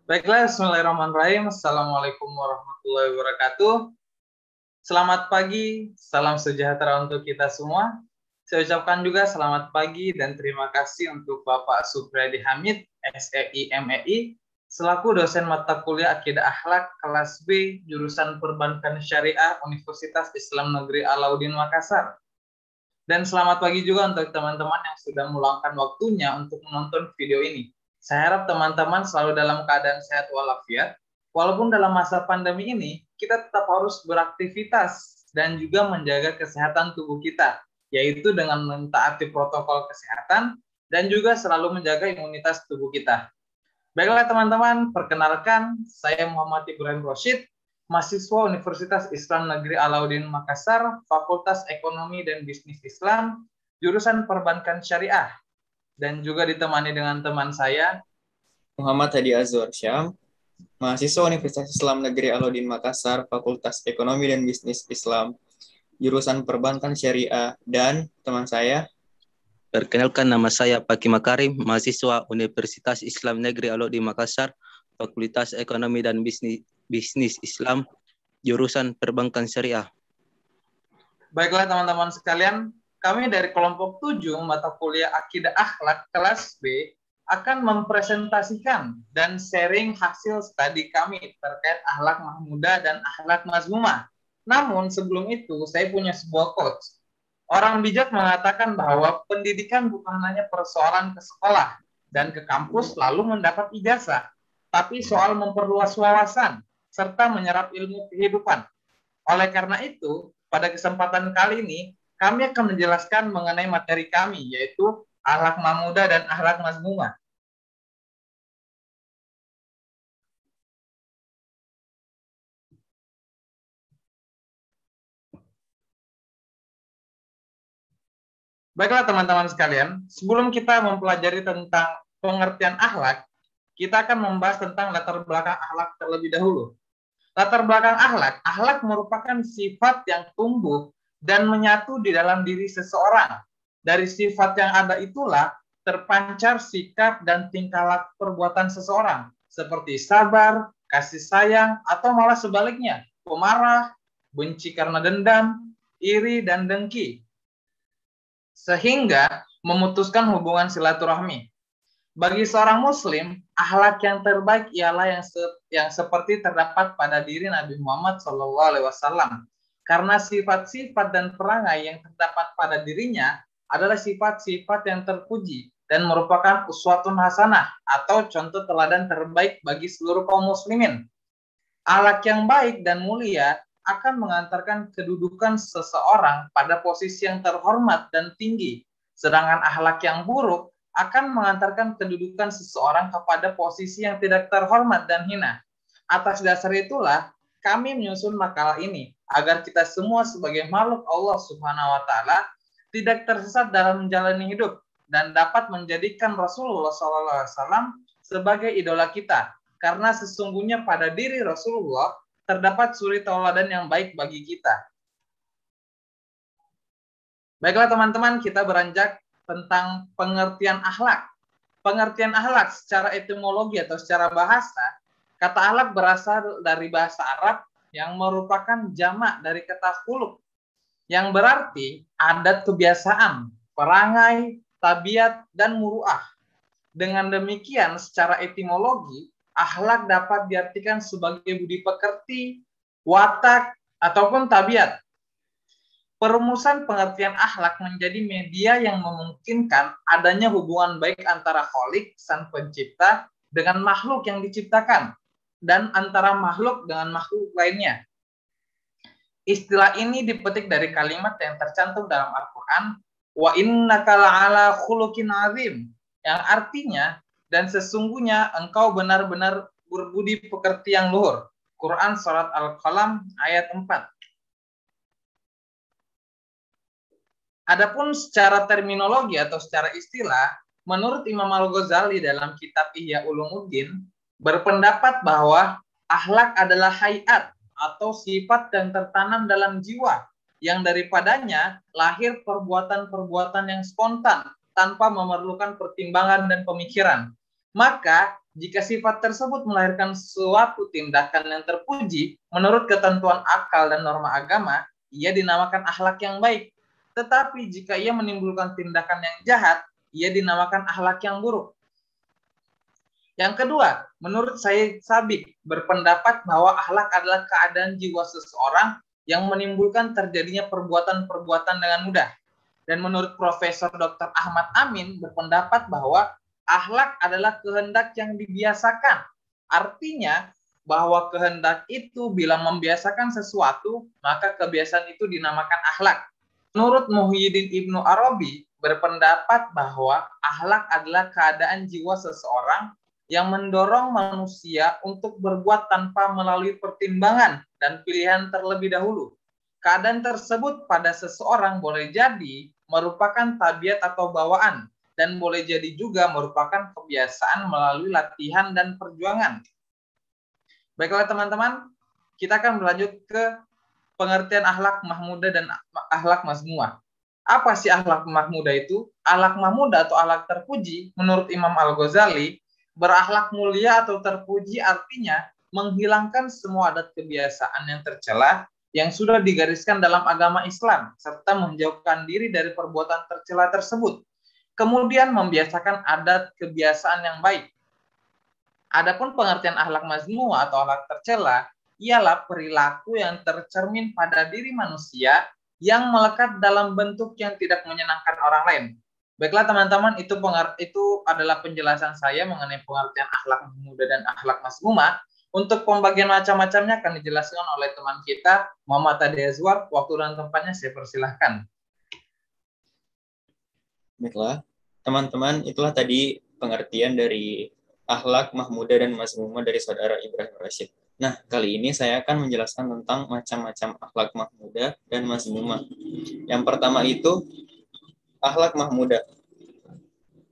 Baiklah, bismillahirrahmanirrahim. Assalamualaikum warahmatullahi wabarakatuh. Selamat pagi, salam sejahtera untuk kita semua. Saya ucapkan juga selamat pagi dan terima kasih untuk Bapak Supriyadi Hamid, SEI MEI, selaku dosen mata kuliah Akidah Akhlak kelas B, jurusan Perbankan Syariah Universitas Islam Negeri Alauddin Makassar. Dan selamat pagi juga untuk teman-teman yang sudah meluangkan waktunya untuk menonton video ini. Saya harap teman-teman selalu dalam keadaan sehat walafiat. Walaupun dalam masa pandemi ini, kita tetap harus beraktivitas dan juga menjaga kesehatan tubuh kita, yaitu dengan mentaati protokol kesehatan dan juga selalu menjaga imunitas tubuh kita. Baiklah teman-teman, perkenalkan saya Muhammad Ibrahim Rosyid, mahasiswa Universitas Islam Negeri Alauddin Makassar, Fakultas Ekonomi dan Bisnis Islam, jurusan Perbankan Syariah. Dan juga ditemani dengan teman saya, Muhammad Hadi Azwar Syam, mahasiswa Universitas Islam Negeri Alauddin Makassar, Fakultas Ekonomi dan Bisnis Islam, jurusan Perbankan Syariah, dan teman saya. Perkenalkan, nama saya Paki Makarim, mahasiswa Universitas Islam Negeri Alauddin Makassar, Fakultas Ekonomi dan Bisnis Islam, jurusan Perbankan Syariah. Baiklah teman-teman sekalian, kami dari kelompok 7 mata kuliah Akidah Akhlak kelas B akan mempresentasikan dan sharing hasil studi kami terkait akhlak mahmudah dan akhlak mazmumah. Namun sebelum itu saya punya sebuah quotes. Orang bijak mengatakan bahwa pendidikan bukan hanya persoalan ke sekolah dan ke kampus lalu mendapat ijazah, tapi soal memperluas wawasan serta menyerap ilmu kehidupan. Oleh karena itu, pada kesempatan kali ini kami akan menjelaskan mengenai materi kami, yaitu akhlak mahmudah dan akhlak mazmumah. Baiklah teman-teman sekalian, sebelum kita mempelajari tentang pengertian akhlak, kita akan membahas tentang latar belakang akhlak terlebih dahulu. Latar belakang akhlak, akhlak merupakan sifat yang tumbuh dan menyatu di dalam diri seseorang. Dari sifat yang ada itulah terpancar sikap dan tingkah laku perbuatan seseorang, seperti sabar, kasih sayang, atau malah sebaliknya, pemarah, benci karena dendam, iri, dan dengki, sehingga memutuskan hubungan silaturahmi. Bagi seorang muslim, akhlak yang terbaik ialah yang seperti terdapat pada diri Nabi Muhammad SAW. Karena sifat-sifat dan perangai yang terdapat pada dirinya adalah sifat-sifat yang terpuji dan merupakan uswatun hasanah atau contoh teladan terbaik bagi seluruh kaum muslimin. Akhlak yang baik dan mulia akan mengantarkan kedudukan seseorang pada posisi yang terhormat dan tinggi, sedangkan akhlak yang buruk akan mengantarkan kedudukan seseorang kepada posisi yang tidak terhormat dan hina. Atas dasar itulah kami menyusun makalah ini agar kita semua sebagai makhluk Allah Subhanahu wa taala tidak tersesat dalam menjalani hidup dan dapat menjadikan Rasulullah SAW sebagai idola kita, karena sesungguhnya pada diri Rasulullah terdapat suri tauladan yang baik bagi kita. Baiklah teman-teman, kita beranjak tentang pengertian akhlak. Pengertian akhlak secara etimologi atau secara bahasa, kata akhlak berasal dari bahasa Arab yang merupakan jamak dari kata khuluq, yang berarti adat kebiasaan, perangai, tabiat, dan muruah. Dengan demikian, secara etimologi, akhlak dapat diartikan sebagai budi pekerti, watak, ataupun tabiat. Perumusan pengertian akhlak menjadi media yang memungkinkan adanya hubungan baik antara Khalik, Sang Pencipta, dengan makhluk yang diciptakan, dan antara makhluk dengan makhluk lainnya. Istilah ini dipetik dari kalimat yang tercantum dalam Al-Quran, wa innaka la'ala khuluqin azim, yang artinya, dan sesungguhnya engkau benar-benar berbudi pekerti yang luhur. Quran Surat Al-Qalam ayat 4. Adapun secara terminologi atau secara istilah, Menurut Imam Al-Ghazali dalam kitab Ihya Ulumuddin, berpendapat bahwa akhlak adalah hayat atau sifat yang tertanam dalam jiwa, yang daripadanya lahir perbuatan-perbuatan yang spontan tanpa memerlukan pertimbangan dan pemikiran. Maka, jika sifat tersebut melahirkan suatu tindakan yang terpuji menurut ketentuan akal dan norma agama, ia dinamakan akhlak yang baik. Tetapi jika ia menimbulkan tindakan yang jahat, ia dinamakan akhlak yang buruk. Yang kedua, menurut Sayyid Sabiq berpendapat bahwa akhlak adalah keadaan jiwa seseorang yang menimbulkan terjadinya perbuatan-perbuatan dengan mudah. Dan menurut Profesor Dr. Ahmad Amin berpendapat bahwa akhlak adalah kehendak yang dibiasakan. Artinya bahwa kehendak itu bila membiasakan sesuatu, maka kebiasaan itu dinamakan akhlak. Menurut Muhyiddin Ibnu Arabi berpendapat bahwa akhlak adalah keadaan jiwa seseorang yang mendorong manusia untuk berbuat tanpa melalui pertimbangan dan pilihan terlebih dahulu. Keadaan tersebut pada seseorang boleh jadi merupakan tabiat atau bawaan, dan boleh jadi juga merupakan kebiasaan melalui latihan dan perjuangan. Baiklah teman-teman, kita akan berlanjut ke pengertian akhlak mahmudah dan akhlak mazmumah. Apa sih akhlak mahmudah itu? Akhlak mahmudah atau akhlak terpuji menurut Imam Al-Ghazali, berakhlak mulia atau terpuji artinya menghilangkan semua adat kebiasaan yang tercela yang sudah digariskan dalam agama Islam, serta menjauhkan diri dari perbuatan tercela tersebut. Kemudian membiasakan adat kebiasaan yang baik. Adapun pengertian akhlak mazmumah atau akhlak tercela ialah perilaku yang tercermin pada diri manusia yang melekat dalam bentuk yang tidak menyenangkan orang lain. Baiklah teman-teman, itu adalah penjelasan saya mengenai pengertian akhlak mahmudah dan akhlak mazmumah. Untuk pembagian macam-macamnya akan dijelaskan oleh teman kita, Muhammad Adi Azwar. Waktu dan tempatnya saya persilahkan. Baiklah, teman-teman, itulah tadi pengertian dari akhlak mahmudah dan mazmumah dari saudara Ibrahim Rashid. Nah, kali ini saya akan menjelaskan tentang macam-macam akhlak mahmudah dan mazmumah. Yang pertama itu akhlak mahmudah.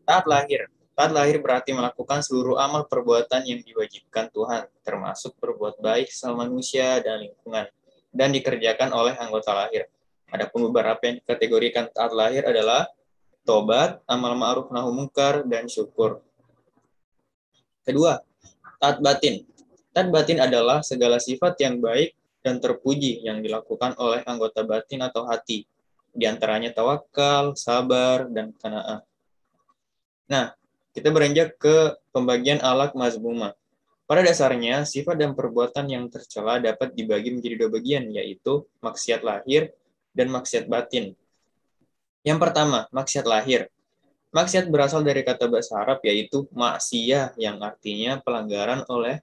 Taat lahir. Taat lahir berarti melakukan seluruh amal perbuatan yang diwajibkan Tuhan, termasuk berbuat baik sama manusia dan lingkungan, dan dikerjakan oleh anggota lahir. Adapun beberapa yang dikategorikan taat lahir adalah tobat, amal ma'ruf nahi munkar, dan syukur. Kedua, taat batin. Taat batin adalah segala sifat yang baik dan terpuji yang dilakukan oleh anggota batin atau hati, di antaranya tawakal, sabar, dan qanaah. Nah, kita beranjak ke pembagian akhlak mazmumah. Pada dasarnya, sifat dan perbuatan yang tercela dapat dibagi menjadi dua bagian, yaitu maksiat lahir dan maksiat batin. Yang pertama, maksiat lahir. Maksiat berasal dari kata bahasa Arab, yaitu maksiyah, yang artinya pelanggaran oleh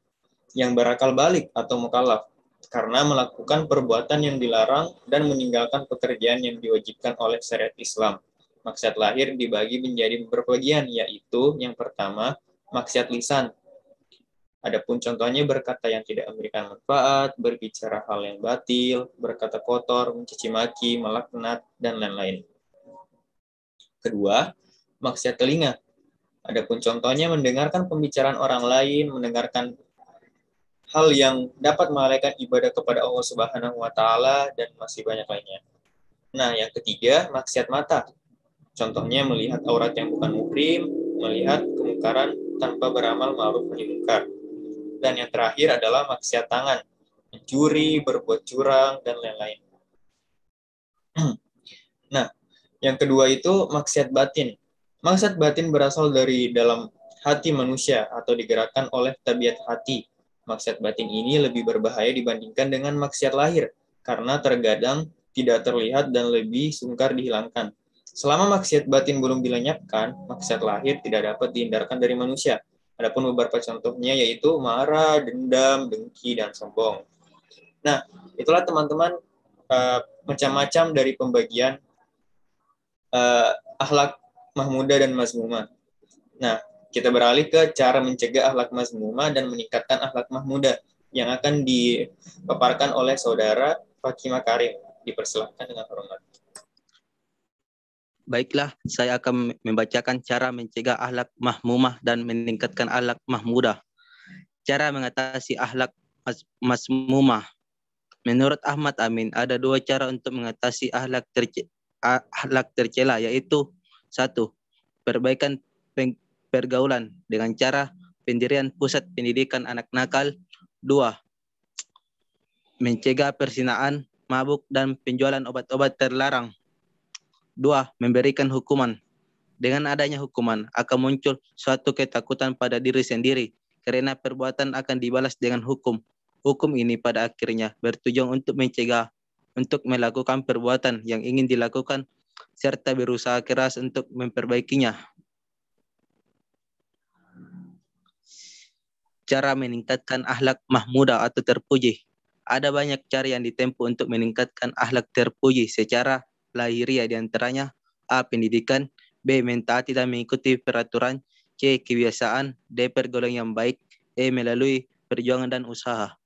yang berakal balik atau mukallaf, karena melakukan perbuatan yang dilarang dan meninggalkan pekerjaan yang diwajibkan oleh syariat Islam. Maksiat lahir dibagi menjadi beberapa bagian, yaitu yang pertama, maksiat lisan. Adapun contohnya berkata yang tidak memberikan manfaat, berbicara hal yang batil, berkata kotor, mencaci maki, melaknat, dan lain-lain. Kedua, maksiat telinga. Adapun contohnya mendengarkan pembicaraan orang lain, mendengarkan hal yang dapat melalaikan ibadah kepada Allah Subhanahu wa taala, dan masih banyak lainnya. Nah, yang ketiga, maksiat mata. Contohnya melihat aurat yang bukan muhrim, melihat kemungkaran tanpa beramal ma'ruf nahi munkar. Dan yang terakhir adalah maksiat tangan, mencuri, berbuat curang, dan lain-lain. Nah, yang kedua itu maksiat batin. Maksiat batin berasal dari dalam hati manusia atau digerakkan oleh tabiat hati. Maksiat batin ini lebih berbahaya dibandingkan dengan maksiat lahir, karena terkadang tidak terlihat dan lebih sungkar dihilangkan. Selama maksiat batin belum dilenyapkan, maksiat lahir tidak dapat dihindarkan dari manusia. Adapun beberapa contohnya yaitu marah, dendam, dengki, dan sombong. Nah, itulah teman-teman macam-macam dari pembagian akhlak mahmudah dan mazmumah. Nah, kita beralih ke cara mencegah akhlak mazmumah dan meningkatkan akhlak mahmudah yang akan dipaparkan oleh saudara Paki Makarim. Dipersilahkan dengan hormat. Baiklah, saya akan membacakan cara mencegah akhlak mahmumah dan meningkatkan akhlak mahmudah. Cara mengatasi akhlak masmumah. Menurut Ahmad Amin, ada dua cara untuk mengatasi akhlak tercela, yaitu satu, perbaikan pergaulan dengan cara pendirian pusat pendidikan anak nakal. Dua, mencegah perzinaan, mabuk, dan penjualan obat-obat terlarang. Dua, memberikan hukuman. Dengan adanya hukuman, akan muncul suatu ketakutan pada diri sendiri, karena perbuatan akan dibalas dengan hukum. Hukum ini pada akhirnya bertujuan untuk mencegah, untuk melakukan perbuatan yang ingin dilakukan, serta berusaha keras untuk memperbaikinya. Cara meningkatkan akhlak mahmudah atau terpuji. Ada banyak cara yang ditempuh untuk meningkatkan akhlak terpuji secara lahiriah, diantaranya A. Pendidikan, B. Mentaati dan mengikuti peraturan, C. Kebiasaan, D. Pergaulan yang baik, E. Melalui perjuangan dan usaha.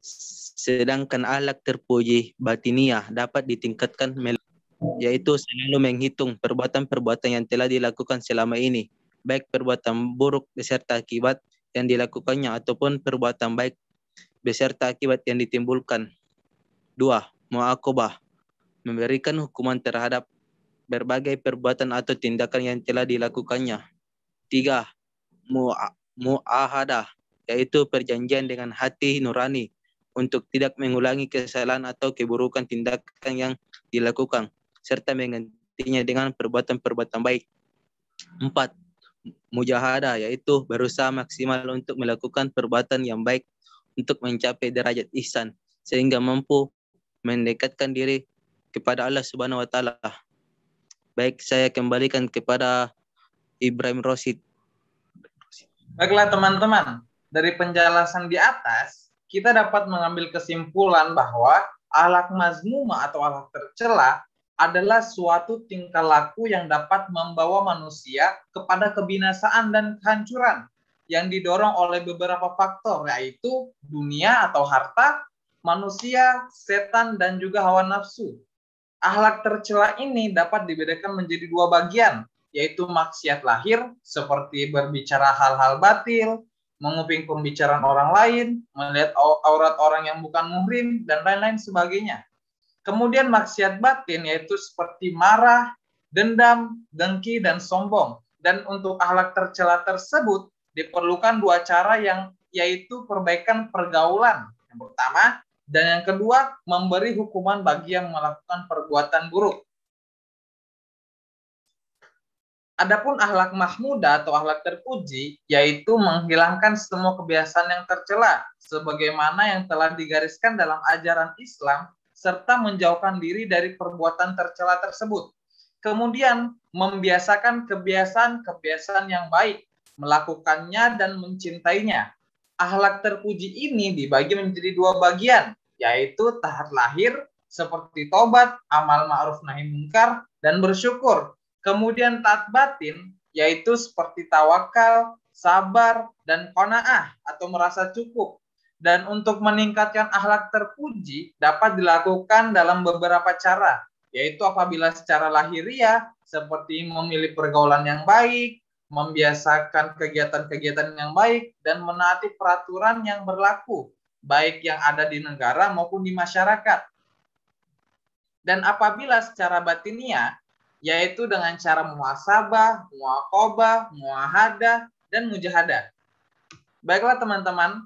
Sedangkan akhlak terpuji batiniah dapat ditingkatkan yaitu selalu menghitung perbuatan-perbuatan yang telah dilakukan selama ini, baik perbuatan buruk beserta akibat yang dilakukannya ataupun perbuatan baik beserta akibat yang ditimbulkan. 2. Mu'aqabah, memberikan hukuman terhadap berbagai perbuatan atau tindakan yang telah dilakukannya. 3. Mu'ahadah, yaitu perjanjian dengan hati nurani untuk tidak mengulangi kesalahan atau keburukan tindakan yang dilakukan, serta menggantinya dengan perbuatan-perbuatan baik. 4. Mujahadah, yaitu berusaha maksimal untuk melakukan perbuatan yang baik untuk mencapai derajat ihsan, sehingga mampu mendekatkan diri kepada Allah Subhanahu wa Ta'ala. Baik, saya kembalikan kepada Ibrahim Rosid. Baiklah teman-teman, dari penjelasan di atas, kita dapat mengambil kesimpulan bahwa akhlak mazmumah atau akhlak tercela adalah suatu tingkah laku yang dapat membawa manusia kepada kebinasaan dan kehancuran yang didorong oleh beberapa faktor, yaitu dunia atau harta, manusia, setan, dan juga hawa nafsu. Akhlak tercela ini dapat dibedakan menjadi dua bagian, yaitu maksiat lahir, seperti berbicara hal-hal batil, menguping pembicaraan orang lain, melihat aurat orang yang bukan muhrim, dan lain-lain sebagainya. Kemudian maksiat batin, yaitu seperti marah, dendam, dengki, dan sombong. Dan untuk akhlak tercela tersebut, diperlukan dua cara, yaitu perbaikan pergaulan. Yang pertama, dan yang kedua, memberi hukuman bagi yang melakukan perbuatan buruk. Adapun akhlak mahmudah atau akhlak terpuji, yaitu menghilangkan semua kebiasaan yang tercela, sebagaimana yang telah digariskan dalam ajaran Islam, serta menjauhkan diri dari perbuatan tercela tersebut. Kemudian, membiasakan kebiasaan-kebiasaan yang baik, melakukannya dan mencintainya. Akhlak terpuji ini dibagi menjadi dua bagian, yaitu tahap lahir, seperti tobat, amal ma'ruf nahi munkar, dan bersyukur. Kemudian taat batin, yaitu seperti tawakal, sabar, dan qanaah atau merasa cukup. Dan untuk meningkatkan akhlak terpuji dapat dilakukan dalam beberapa cara, yaitu apabila secara lahiriah seperti memilih pergaulan yang baik, membiasakan kegiatan-kegiatan yang baik, dan menaati peraturan yang berlaku, baik yang ada di negara maupun di masyarakat. Dan apabila secara batiniah, yaitu dengan cara muhasabah, muaqabah, muahadah, dan mujahadah. Baiklah teman-teman,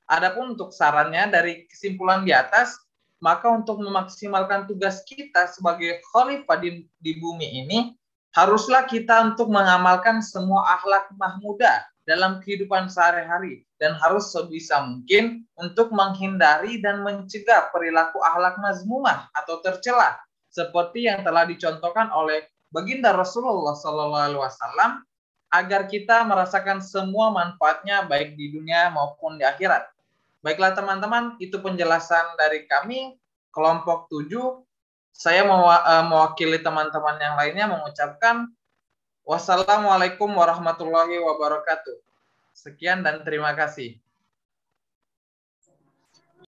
adapun untuk sarannya dari kesimpulan di atas, maka untuk memaksimalkan tugas kita sebagai khalifah di bumi ini, haruslah kita untuk mengamalkan semua akhlak mahmudah dalam kehidupan sehari-hari, dan harus sebisa mungkin untuk menghindari dan mencegah perilaku akhlak mazmumah atau tercela, seperti yang telah dicontohkan oleh baginda Rasulullah SAW, agar kita merasakan semua manfaatnya baik di dunia maupun di akhirat. Baiklah teman-teman, itu penjelasan dari kami, kelompok 7. Saya mewakili teman-teman yang lainnya mengucapkan wassalamualaikum warahmatullahi wabarakatuh. Sekian dan terima kasih.